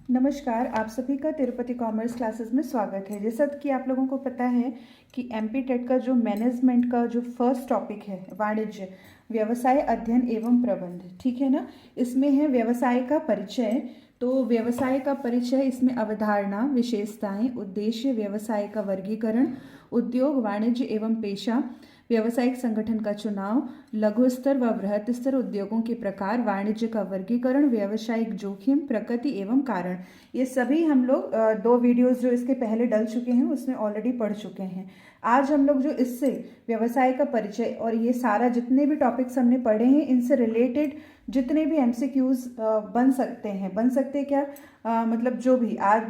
नमस्कार, आप सभी का तिरुपति कॉमर्स क्लासेस में स्वागत है। जैसा कि आप लोगों को पता है कि एमपी टेट का जो मैनेजमेंट का जो फर्स्ट टॉपिक है वाणिज्य, व्यवसाय अध्ययन एवं प्रबंध, ठीक है ना। इसमें है व्यवसाय का परिचय। तो व्यवसाय का परिचय, इसमें अवधारणा, विशेषताएं, उद्देश्य, व्यवसाय का वर्गीकरण, उद्योग, वाणिज्य एवं पेशा, व्यावसायिक संगठन का चुनाव, लघु स्तर व बृहत स्तर उद्योगों के प्रकार, वाणिज्य का वर्गीकरण, व्यावसायिक जोखिम, प्रकृति एवं कारण, ये सभी हम लोग दो वीडियोस जो इसके पहले डल चुके हैं उसमें ऑलरेडी पढ़ चुके हैं। आज हम लोग जो इससे व्यवसाय का परिचय और ये सारा जितने भी टॉपिक्स हमने पढ़े हैं इनसे रिलेटेड जितने भी एमसीक्यूज बन सकते क्या, मतलब जो भी आज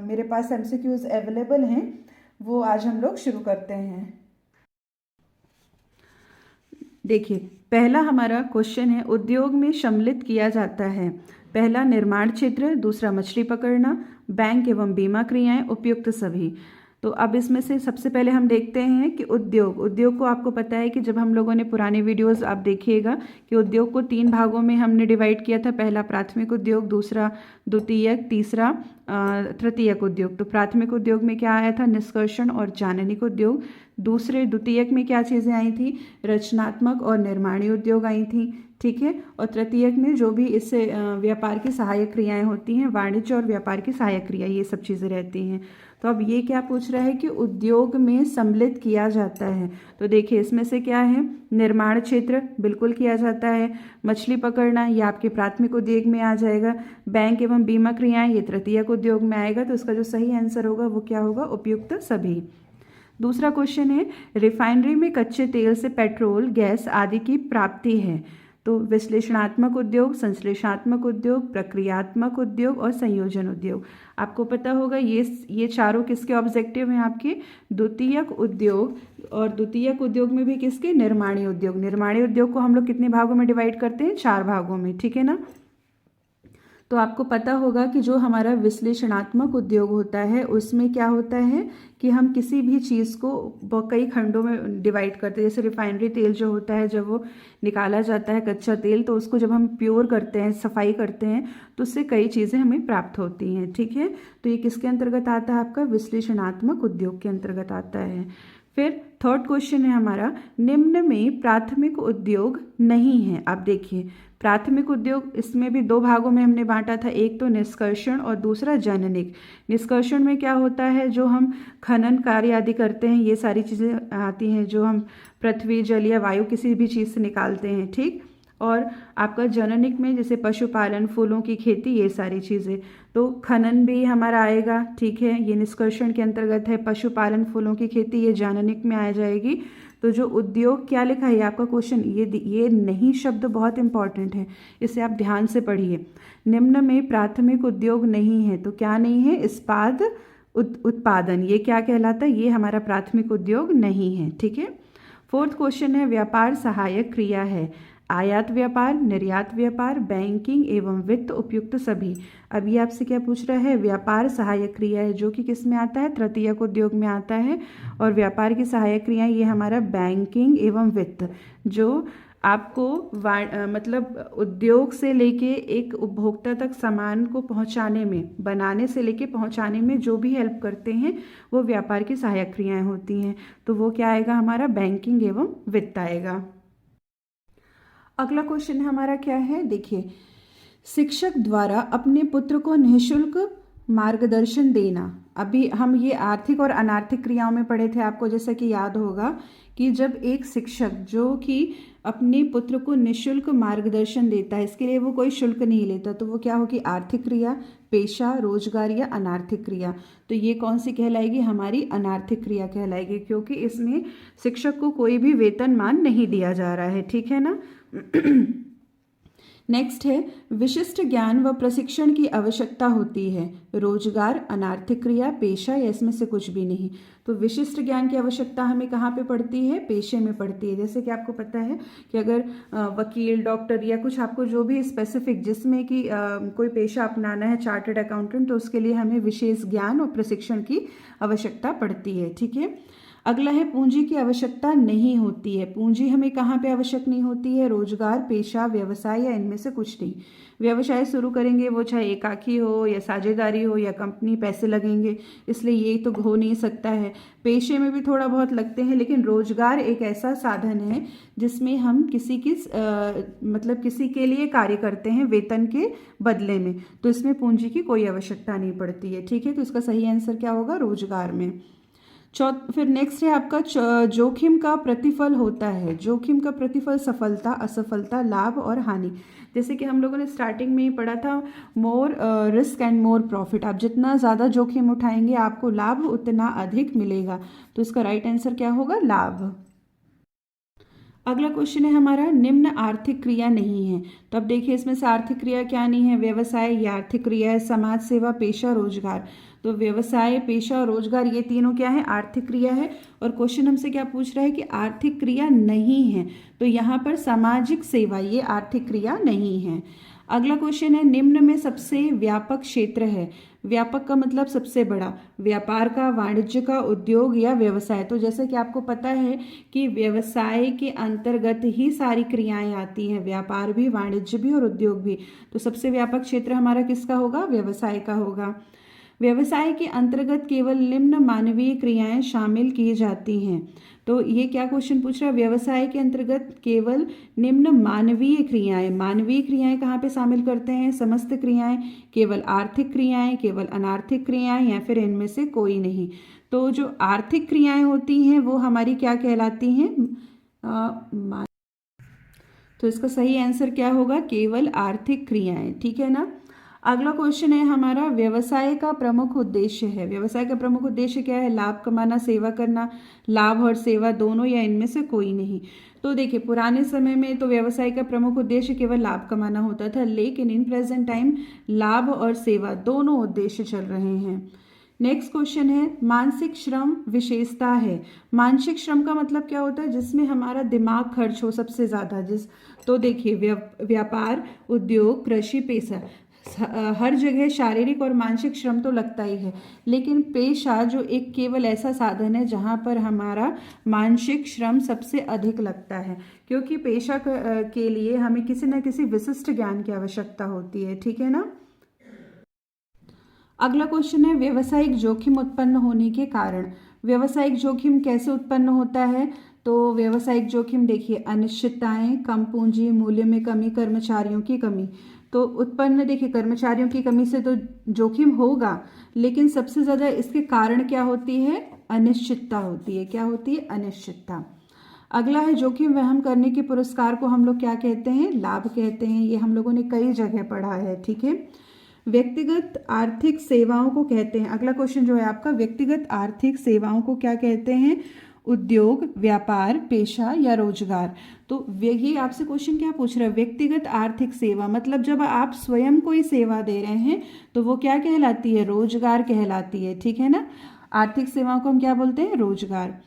मेरे पास एमसीक्यूज अवेलेबल हैं वो आज हम लोग शुरू करते हैं। देखिए, पहला हमारा क्वेश्चन है, उद्योग में सम्मिलित किया जाता है। पहला निर्माण क्षेत्र, दूसरा मछली पकड़ना, बैंक एवं बीमा क्रियाएं, उपयुक्त सभी। तो अब इसमें से सबसे पहले हम देखते हैं कि उद्योग को आपको पता है कि जब हम लोगों ने पुराने वीडियोस आप देखिएगा कि उद्योग को 3 भागों में हमने डिवाइड किया था। पहला प्राथमिक उद्योग, दूसरा द्वितीयक, तीसरा तृतीयक उद्योग। तो प्राथमिक उद्योग में क्या आया था, निष्कर्षण और जाननिक उद्योग। दूसरे द्वितीयक में क्या चीज़ें आई थी, रचनात्मक और निर्माणी उद्योग आई थी, ठीक है। और तृतीयक में जो भी इससे व्यापार की सहायक क्रियाएं होती हैं, वाणिज्य और व्यापार की सहायक क्रिया, ये सब चीज़ें रहती हैं। तो अब ये क्या पूछ रहा है कि उद्योग में सम्मिलित किया जाता है। तो देखिए इसमें से क्या है, निर्माण क्षेत्र बिल्कुल किया जाता है, मछली पकड़ना ये आपके प्राथमिक उद्योग में आ जाएगा, बैंक एवं बीमा क्रियाएं ये तृतीयक उद्योग में आएगा। तो इसका जो सही आंसर होगा वो क्या होगा, उपयुक्त सभी। दूसरा क्वेश्चन है, रिफाइनरी में कच्चे तेल से पेट्रोल, गैस आदि की प्राप्ति है। तो विश्लेषणात्मक उद्योग, संश्लेषणात्मक उद्योग, प्रक्रियात्मक उद्योग और संयोजन उद्योग। आपको पता होगा ये चारों किसके ऑब्जेक्टिव हैं आपके, द्वितीयक उद्योग। और द्वितीयक उद्योग में भी किसके, निर्माणी उद्योग। निर्माणी उद्योग को हम लोग कितने भागों में डिवाइड करते हैं, 4 भागों में, ठीक है ना। तो आपको पता होगा कि जो हमारा विश्लेषणात्मक उद्योग होता है उसमें क्या होता है कि हम किसी भी चीज़ को कई खंडों में डिवाइड करते हैं। जैसे रिफाइनरी तेल जो होता है, जब वो निकाला जाता है कच्चा तेल, तो उसको जब हम प्योर करते हैं, सफाई करते हैं, तो उससे कई चीज़ें हमें प्राप्त होती हैं, ठीक है। तो ये किसके अंतर्गत आता है, आपका विश्लेषणात्मक उद्योग के अंतर्गत आता है। फिर थर्ड क्वेश्चन है हमारा, निम्न में प्राथमिक उद्योग नहीं है। आप देखिए प्राथमिक उद्योग, इसमें भी 2 भागों में हमने बांटा था, एक तो निष्कर्षण और दूसरा जननिक। निष्कर्षण में क्या होता है, जो हम खनन कार्य आदि करते हैं, ये सारी चीज़ें आती हैं, जो हम पृथ्वी, जल या वायु किसी भी चीज़ से निकालते हैं, ठीक। और आपका जननिक में जैसे पशुपालन, फूलों की खेती, ये सारी चीज़ें। तो खनन भी हमारा आएगा, ठीक है, ये निष्कर्षण के अंतर्गत है। पशुपालन, फूलों की खेती, ये जननिक में आ जाएगी। तो जो उद्योग क्या लिखा है आपका क्वेश्चन, ये नहीं शब्द बहुत इंपॉर्टेंट है, इसे आप ध्यान से पढ़िए। निम्न में प्राथमिक उद्योग नहीं है, तो क्या नहीं है, इस्पात उत्पादन, ये क्या कहलाता है, ये हमारा प्राथमिक उद्योग नहीं है, ठीक है। फोर्थ क्वेश्चन है, व्यापार सहायक क्रिया है। आयात व्यापार, निर्यात व्यापार, बैंकिंग एवं वित्त, उपयुक्त सभी। अब ये आपसे क्या पूछ रहा है, व्यापार सहायक क्रिया है, जो कि किस में आता है, तृतीयक उद्योग में आता है। और व्यापार की सहायक क्रिया ये हमारा बैंकिंग एवं वित्त, जो आपको मतलब उद्योग से लेके एक उपभोक्ता तक सामान को पहुंचाने में, बनाने से लेके पहुंचाने में जो भी हेल्प करते हैं वो व्यापार की सहायक क्रियाएं होती हैं। तो वो क्या आएगा, हमारा बैंकिंग एवं वित्त आएगा। अगला क्वेश्चन हमारा क्या है, देखिए, शिक्षक द्वारा अपने पुत्र को निःशुल्क मार्गदर्शन देना। अभी हम ये आर्थिक और अनार्थिक क्रियाओं में पढ़े थे, आपको जैसा कि याद होगा कि जब एक शिक्षक जो कि अपने पुत्र को निःशुल्क मार्गदर्शन देता है, इसके लिए वो कोई शुल्क नहीं लेता, तो वो क्या होगी, आर्थिक क्रिया, पेशा, रोजगार या अनार्थिक क्रिया। तो ये कौन सी कहलाएगी, हमारी अनार्थिक क्रिया कहलाएगी, क्योंकि इसमें शिक्षक को कोई भी वेतनमान नहीं दिया जा रहा है, ठीक है ना। नेक्स्ट है, विशिष्ट ज्ञान व प्रशिक्षण की आवश्यकता होती है। रोजगार, अनार्थिक क्रिया, पेशा या इसमें से कुछ भी नहीं। तो विशिष्ट ज्ञान की आवश्यकता हमें कहाँ पे पड़ती है, पेशे में पड़ती है। जैसे कि आपको पता है कि अगर वकील, डॉक्टर या कुछ आपको जो भी स्पेसिफिक जिसमें कि कोई पेशा अपनाना है, चार्टर्ड अकाउंटेंट, तो उसके लिए हमें विशेष ज्ञान और प्रशिक्षण की आवश्यकता पड़ती है, ठीक है। अगला है पूंजी की आवश्यकता नहीं होती है। पूंजी हमें कहाँ पे आवश्यक नहीं होती है? रोजगार, पेशा, व्यवसाय या इनमें से कुछ नहीं। व्यवसाय शुरू करेंगे वो चाहे एकाकी हो या साझेदारी हो या कंपनी, पैसे लगेंगे, इसलिए ये तो हो नहीं सकता है। पेशे में भी थोड़ा बहुत लगते हैं, लेकिन रोजगार एक ऐसा साधन है जिसमें हम मतलब किसी के लिए कार्य करते हैं वेतन के बदले में, तो इसमें पूंजी की कोई आवश्यकता नहीं पड़ती है। ठीक है, तो इसका सही आंसर क्या होगा? रोजगार में। फिर नेक्स्ट है आपका जोखिम का प्रतिफल होता है। जोखिम का प्रतिफल सफलता, असफलता, लाभ और हानि। जैसे कि हम लोगों ने स्टार्टिंग में ही पढ़ा था, more risk and more profit. आप जितना ज़्यादा जोखिम उठाएंगे आपको लाभ उतना अधिक मिलेगा, तो इसका राइट आंसर क्या होगा? लाभ। अगला क्वेश्चन है हमारा, निम्न आर्थिक क्रिया नहीं है। तो अब देखिए इसमें से आर्थिक क्रिया क्या नहीं है? व्यवसाय, ये आर्थिक क्रिया है। समाज सेवा, पेशा, रोजगार। तो व्यवसाय, पेशा और रोजगार ये तीनों क्या है? आर्थिक क्रिया है। और क्वेश्चन हमसे क्या पूछ रहा है कि आर्थिक क्रिया नहीं है, तो यहाँ पर सामाजिक सेवा ये आर्थिक क्रिया नहीं है। अगला क्वेश्चन है, निम्न में सबसे व्यापक क्षेत्र है। व्यापक का मतलब सबसे बड़ा। व्यापार का, वाणिज्य का, उद्योग या व्यवसाय। तो जैसे कि आपको पता है कि व्यवसाय के अंतर्गत ही सारी क्रियाएं आती हैं, व्यापार भी, वाणिज्य भी और उद्योग भी। तो सबसे व्यापक क्षेत्र हमारा किसका होगा? व्यवसाय का होगा। व्यवसाय के अंतर्गत केवल निम्न मानवीय क्रियाएं शामिल की जाती हैं। तो ये क्या क्वेश्चन पूछ रहा है? व्यवसाय के अंतर्गत केवल निम्न मानवीय क्रियाएं। मानवीय क्रियाएं कहाँ पे शामिल करते हैं? समस्त क्रियाएं, केवल आर्थिक क्रियाएं, केवल अनार्थिक क्रियाएं या फिर इनमें से कोई नहीं। तो जो आर्थिक क्रियाएं होती हैं वो हमारी क्या कहलाती हैं? तो इसका सही आंसर क्या होगा? केवल आर्थिक क्रियाएं। ठीक है ना। अगला क्वेश्चन है हमारा, व्यवसाय का प्रमुख उद्देश्य है। व्यवसाय का प्रमुख उद्देश्य क्या है? लाभ कमाना, सेवा करना। लाभ और सेवा दोनों या इनमें से कोई नहीं। तो देखिए पुराने समय में तो व्यवसाय का प्रमुख उद्देश्य केवल लाभ कमाना होता था, लेकिन इन प्रेजेंट टाइम लाभ और सेवा दोनों उद्देश्य चल रहे हैं। नेक्स्ट क्वेश्चन है, मानसिक श्रम विशेषता है। मानसिक श्रम का मतलब क्या होता है? जिसमें हमारा दिमाग खर्च हो सबसे ज़्यादा। तो देखिए व्यापार, उद्योग, कृषि, पेशा, हर जगह शारीरिक और मानसिक श्रम तो लगता ही है, लेकिन पेशा जो एक केवल ऐसा साधन है जहाँ पर हमारा मानसिक श्रम सबसे अधिक लगता है, क्योंकि पेशा के लिए हमें किसी न किसी विशिष्ट ज्ञान की आवश्यकता होती है। ठीक है ना। अगला क्वेश्चन है, व्यवसायिक जोखिम उत्पन्न होने के कारण। व्यवसायिक जोखिम कैसे उत्पन्न होता है? तो व्यवसायिक जोखिम देखिए, अनिश्चितताएं, कम पूंजी, मूल्य में कमी, कर्मचारियों की कमी। तो उत्पन्न देखिए, कर्मचारियों की कमी से तो जोखिम होगा, लेकिन सबसे ज़्यादा इसके कारण क्या होती है? अनिश्चितता होती है। क्या होती है? अनिश्चितता। अगला है, जोखिम वहन करने के पुरस्कार को हम लोग क्या कहते हैं? लाभ कहते हैं। ये हम लोगों ने कई जगह पढ़ा है। ठीक है। व्यक्तिगत आर्थिक सेवाओं को कहते हैं। अगला क्वेश्चन जो है आपका, व्यक्तिगत आर्थिक सेवाओं को क्या कहते हैं? उद्योग, व्यापार, पेशा या रोजगार। तो ये आपसे क्वेश्चन क्या पूछ रहा है? व्यक्तिगत आर्थिक सेवा मतलब जब आप स्वयं कोई सेवा दे रहे हैं तो वो क्या कहलाती है? रोजगार कहलाती है। ठीक है ना। आर्थिक सेवाओं को हम क्या बोलते हैं? रोजगार।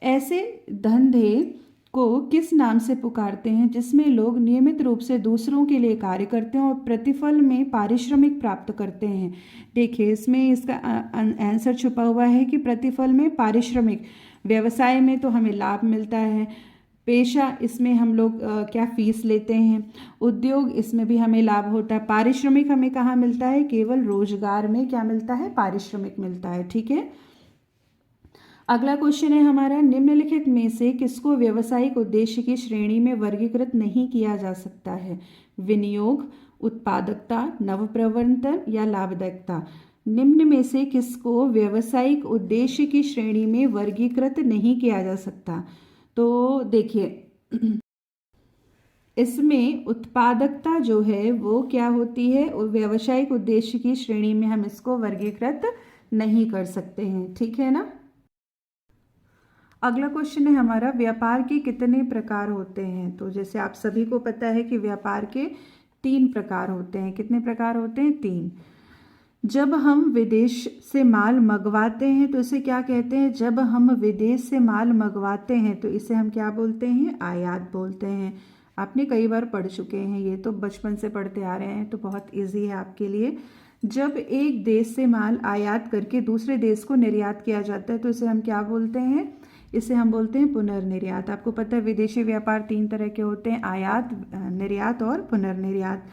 ऐसे धंधे को किस नाम से पुकारते हैं जिसमें लोग नियमित रूप से दूसरों के लिए कार्य करते हैं और प्रतिफल में पारिश्रमिक प्राप्त करते हैं? देखिए इसमें इसका आंसर छुपा हुआ है कि प्रतिफल में पारिश्रमिक। व्यवसाय में तो हमें लाभ मिलता है, पेशा इसमें हम लोग क्या फीस लेते हैं, उद्योग इसमें भी हमें लाभ होता है, पारिश्रमिक हमें कहाँ मिलता है? केवल रोजगार में क्या मिलता है? पारिश्रमिक मिलता है। ठीक है। अगला क्वेश्चन है हमारा, निम्नलिखित में से किसको व्यवसायिक उद्देश्य की श्रेणी में वर्गीकृत नहीं किया जा सकता है? विनियोग, उत्पादकता, नवप्रवर्तन या लाभदायकता। निम्न में से किसको व्यवसायिक उद्देश्य की श्रेणी में वर्गीकृत नहीं किया जा सकता? तो देखिए इसमें उत्पादकता जो है वो क्या होती है? व्यवसायिक उद्देश्य की श्रेणी में हम इसको वर्गीकृत नहीं कर सकते हैं। ठीक है ना। अगला क्वेश्चन है हमारा, व्यापार के कितने प्रकार होते हैं? तो जैसे आप सभी को पता है कि व्यापार के 3 प्रकार होते हैं। कितने प्रकार होते हैं? 3। जब हम विदेश से माल मंगवाते हैं तो इसे क्या कहते हैं? जब हम विदेश से माल मंगवाते हैं तो इसे हम क्या बोलते हैं? आयात बोलते हैं। आपने कई बार पढ़ चुके हैं, ये तो बचपन से पढ़ते आ रहे हैं, तो बहुत इजी है आपके लिए। जब एक देश से माल आयात करके दूसरे देश को निर्यात किया जाता है तो इसे हम क्या बोलते हैं? इसे हम बोलते हैं पुनर्निर्यात। आपको पता है विदेशी व्यापार 3 तरह के होते हैं, आयात, निर्यात और पुनर्निर्यात।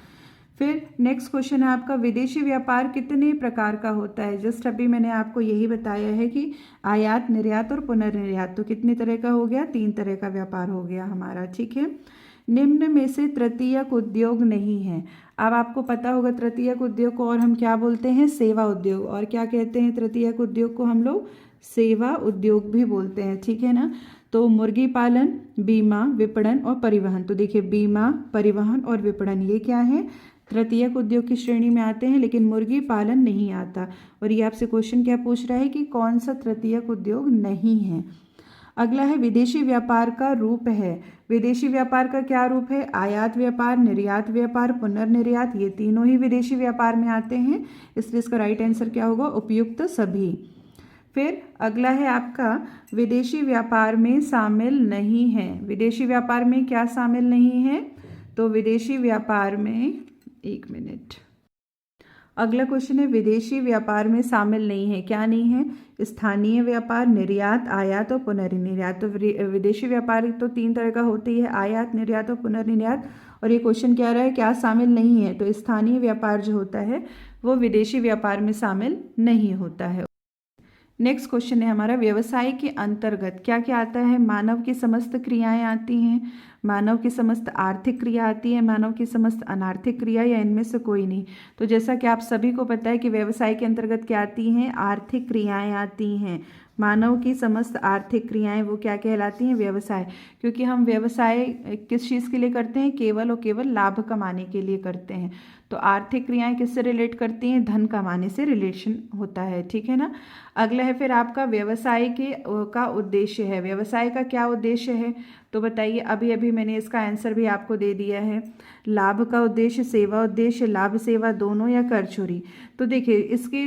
फिर नेक्स्ट क्वेश्चन है आपका, विदेशी व्यापार कितने प्रकार का होता है। जस्ट अभी मैंने आपको यही बताया है कि आयात, निर्यात और पुनर्निर्यात, तो कितने तरह का हो गया, 3 तरह का व्यापार हो गया हमारा, ठीक है। निम्न में से तृतीयक उद्योग नहीं है। अब आपको पता होगा तृतीयक उद्योग को और हम क्या बोलते हैं, सेवा उद्योग। और क्या कहते हैं तृतीयक उद्योग को, हम लोग सेवा उद्योग भी बोलते हैं, ठीक है ना। तो मुर्गी पालन, बीमा, विपणन और परिवहन। तो देखिए बीमा, परिवहन और विपणन ये क्या है, तृतीयक उद्योग की श्रेणी में आते हैं, लेकिन मुर्गी पालन नहीं आता। और ये आपसे क्वेश्चन क्या पूछ रहा है कि कौन सा तृतीयक उद्योग नहीं है। अगला है विदेशी व्यापार का रूप है। विदेशी व्यापार का क्या रूप है, आयात व्यापार, निर्यात व्यापार, पुनर्निर्यात, ये तीनों ही विदेशी व्यापार में आते हैं, इसलिए इसका राइट आंसर क्या होगा, उपयुक्त सभी। फिर अगला है आपका विदेशी व्यापार में शामिल नहीं है। विदेशी व्यापार में क्या शामिल नहीं है, तो विदेशी व्यापार में, एक मिनट, अगला क्वेश्चन है विदेशी व्यापार में शामिल नहीं है, क्या नहीं है, स्थानीय व्यापार, निर्यात, आयात और पुनर्निर्यात। तो विदेशी व्यापार तो 3 तरह का होती है, आयात, निर्यात और पुनर्निर्यात। और ये क्वेश्चन क्या रहा है, क्या शामिल नहीं है, तो स्थानीय व्यापार जो होता है वो विदेशी व्यापार में शामिल नहीं होता है। नेक्स्ट क्वेश्चन है हमारा, व्यवसाय के अंतर्गत क्या क्या आता है। मानव की समस्त क्रियाएं आती हैं, मानव की समस्त आर्थिक क्रिया आती है, मानव की समस्त अनार्थिक क्रिया, या इनमें से कोई नहीं। तो जैसा कि आप सभी को पता है कि व्यवसाय के अंतर्गत क्या आती हैं, आर्थिक क्रियाएं आती हैं। मानव की समस्त आर्थिक क्रियाएं वो क्या कहलाती हैं, व्यवसाय। क्योंकि हम व्यवसाय किस चीज़ के लिए करते हैं, केवल और केवल लाभ कमाने के लिए करते हैं। तो आर्थिक क्रियाएं किससे रिलेट करती हैं, धन कमाने से रिलेशन होता है, ठीक है ना। अगला है फिर आपका व्यवसाय का उद्देश्य है। व्यवसाय का क्या उद्देश्य है, तो बताइए। अभी अभी मैंने इसका आंसर भी आपको दे दिया है, लाभ का उद्देश्य, सेवा उद्देश्य, लाभ सेवा दोनों, या कर चोरी। तो देखिए इसके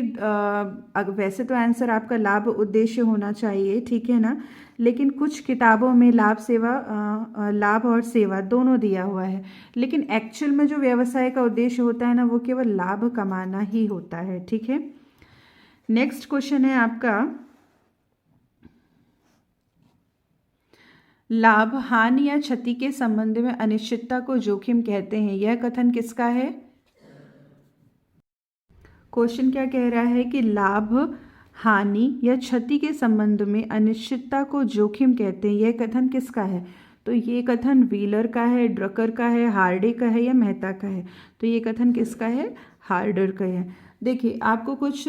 वैसे तो आंसर आपका लाभ उद्देश्य होना चाहिए, ठीक है ना, लेकिन कुछ किताबों में लाभ सेवा, लाभ और सेवा दोनों दिया हुआ है, लेकिन एक्चुअल में जो व्यवसाय का उद्देश्य होता है ना वो केवल लाभ कमाना ही होता है, ठीक है। नेक्स्ट क्वेश्चन है आपका, लाभ, हानि या क्षति के संबंध में अनिश्चितता को जोखिम कहते हैं। यह कथन किसका है। क्वेश्चन क्या कह रहा है कि लाभ, हानि या क्षति के संबंध में अनिश्चितता को जोखिम कहते हैं। यह कथन किसका है, तो ये कथन व्हीलर का है, ड्रकर का है, हार्डे का है, या मेहता का है। तो ये कथन किसका है, हार्डर का है। देखिए आपको कुछ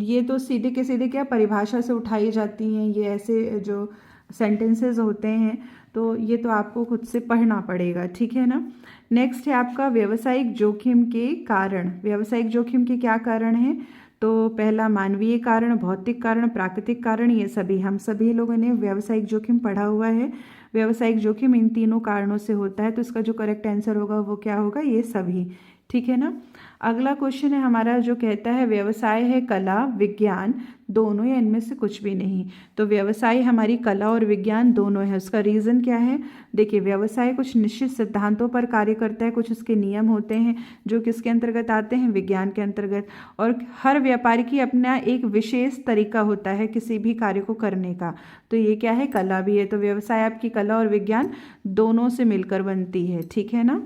ये तो सीधे के सीधे क्या परिभाषा से उठाई जाती हैं, ये ऐसे जो सेंटेंसेस होते हैं, तो ये तो आपको खुद से पढ़ना पड़ेगा, ठीक है ना। नेक्स्ट है आपका व्यावसायिक जोखिम के कारण। व्यावसायिक जोखिम के क्या कारण हैं, तो पहला मानवीय कारण, भौतिक कारण, प्राकृतिक कारण, ये सभी हम सभी लोगों ने व्यावसायिक जोखिम पढ़ा हुआ है। व्यावसायिक जोखिम इन तीनों कारणों से होता है, तो इसका जो करेक्ट आंसर होगा वो क्या होगा, ये सभी, ठीक है ना। अगला क्वेश्चन है हमारा जो कहता है व्यवसाय है कला, विज्ञान दोनों, या इनमें से कुछ भी नहीं। तो व्यवसाय हमारी कला और विज्ञान दोनों है। उसका रीज़न क्या है, देखिए व्यवसाय कुछ निश्चित सिद्धांतों पर कार्य करता है, कुछ उसके नियम होते हैं जो किसके अंतर्गत आते हैं, विज्ञान के अंतर्गत। और हर व्यापारी की अपना एक विशेष तरीका होता है किसी भी कार्य को करने का, तो ये क्या है, कला भी है। तो व्यवसाय आपकी कला और विज्ञान दोनों से मिलकर बनती है, ठीक है ना।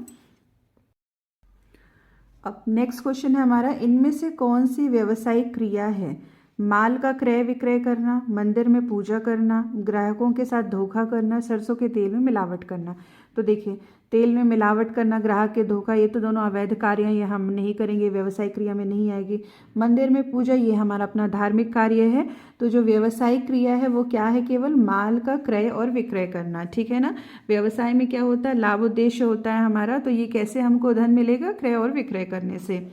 अब नेक्स्ट क्वेश्चन है हमारा, इनमें से कौन सी व्यवसायिक क्रिया है। माल का क्रय विक्रय करना, मंदिर में पूजा करना, ग्राहकों के साथ धोखा करना, सरसों के तेल में मिलावट करना। तो देखिए तेल में मिलावट करना, ग्राहक के धोखा, ये तो दोनों अवैध कार्य हैं, ये हम नहीं करेंगे, व्यवसायिक क्रिया में नहीं आएगी। मंदिर में पूजा, ये हमारा अपना धार्मिक कार्य है। तो जो व्यवसायिक क्रिया है वो क्या है, केवल माल का क्रय और विक्रय करना, ठीक है ना। व्यवसाय में क्या होता है, लाभ उद्देश्य होता है हमारा, तो ये कैसे हमको धन मिलेगा, क्रय और विक्रय करने से।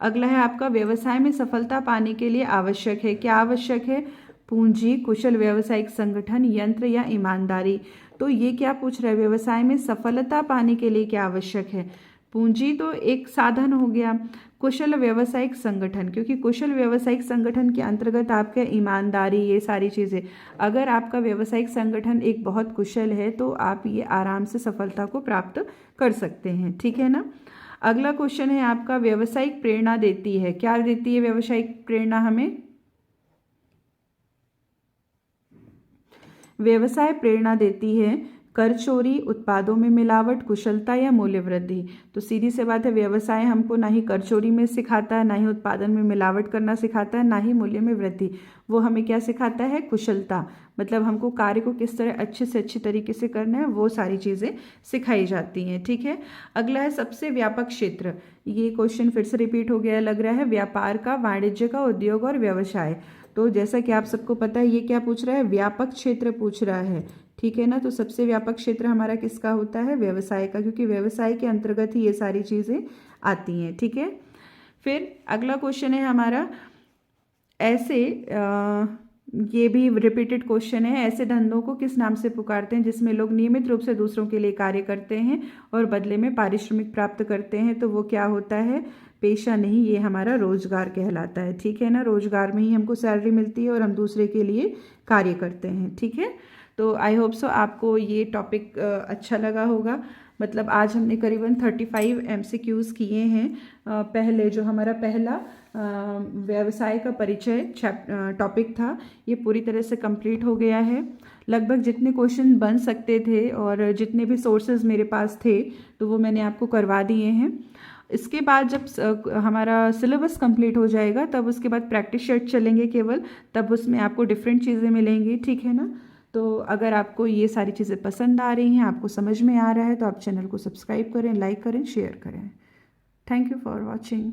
अगला है आपका व्यवसाय में सफलता पाने के लिए आवश्यक है, क्या आवश्यक है, पूंजी, कुशल व्यावसायिक संगठन, यंत्र या ईमानदारी। तो ये क्या पूछ रहा है, व्यवसाय में सफलता पाने के लिए क्या आवश्यक है, पूंजी तो एक साधन हो गया, कुशल व्यावसायिक संगठन, क्योंकि कुशल व्यावसायिक संगठन के अंतर्गत आपका ईमानदारी, ये सारी चीज़ें। अगर आपका व्यावसायिक संगठन एक बहुत कुशल है तो आप ये आराम से सफलता को प्राप्त कर सकते हैं, ठीक है ना। अगला क्वेश्चन है आपका, व्यावसायिक प्रेरणा देती है, क्या देती है व्यावसायिक प्रेरणा हमें, व्यवसाय प्रेरणा देती है, कर चोरी, उत्पादों में मिलावट, कुशलता या मूल्य वृद्धि। तो सीधी सी बात है, व्यवसाय हमको ना ही कर चोरी में सिखाता है, ना ही उत्पादन में मिलावट करना सिखाता है, ना ही मूल्य में वृद्धि। वो हमें क्या सिखाता है? कुशलता, मतलब हमको कार्य को किस तरह अच्छे से अच्छे तरीके से करना है, वो सारी चीज़ें सिखाई जाती हैं। ठीक है, अगला है सबसे व्यापक क्षेत्र। ये क्वेश्चन फिर से रिपीट हो गया लग रहा है, व्यापार का, वाणिज्य का, उद्योग और व्यवसाय। तो जैसा कि आप सबको पता है, ये क्या पूछ रहा है? व्यापक क्षेत्र पूछ रहा है। ठीक है ना, तो सबसे व्यापक क्षेत्र हमारा किसका होता है? व्यवसाय का, क्योंकि व्यवसाय के अंतर्गत ही ये सारी चीज़ें आती हैं। ठीक है, फिर अगला क्वेश्चन है हमारा, ऐसे ये भी रिपीटेड क्वेश्चन है, ऐसे धंधों को किस नाम से पुकारते हैं जिसमें लोग नियमित रूप से दूसरों के लिए कार्य करते हैं और बदले में पारिश्रमिक प्राप्त करते हैं? तो वो क्या होता है? पेशा नहीं, ये हमारा रोजगार कहलाता है। ठीक है ना, रोजगार में ही हमको सैलरी मिलती है और हम दूसरे के लिए कार्य करते हैं। ठीक है, तो आई होप सो आपको ये टॉपिक अच्छा लगा होगा। मतलब आज हमने करीबन 35 MCQs किए हैं। पहले जो हमारा पहला व्यवसाय का परिचय टॉपिक था, ये पूरी तरह से कंप्लीट हो गया है। लगभग जितने क्वेश्चन बन सकते थे और जितने भी सोर्सेज मेरे पास थे, तो वो मैंने आपको करवा दिए हैं। इसके बाद जब हमारा सिलेबस कंप्लीट हो जाएगा, तब उसके बाद प्रैक्टिस सेट चलेंगे केवल, तब उसमें आपको डिफरेंट चीज़ें मिलेंगी। ठीक है ना, तो अगर आपको ये सारी चीज़ें पसंद आ रही हैं, आपको समझ में आ रहा है, तो आप चैनल को सब्सक्राइब करें, लाइक करें, शेयर करें। Thank you for watching.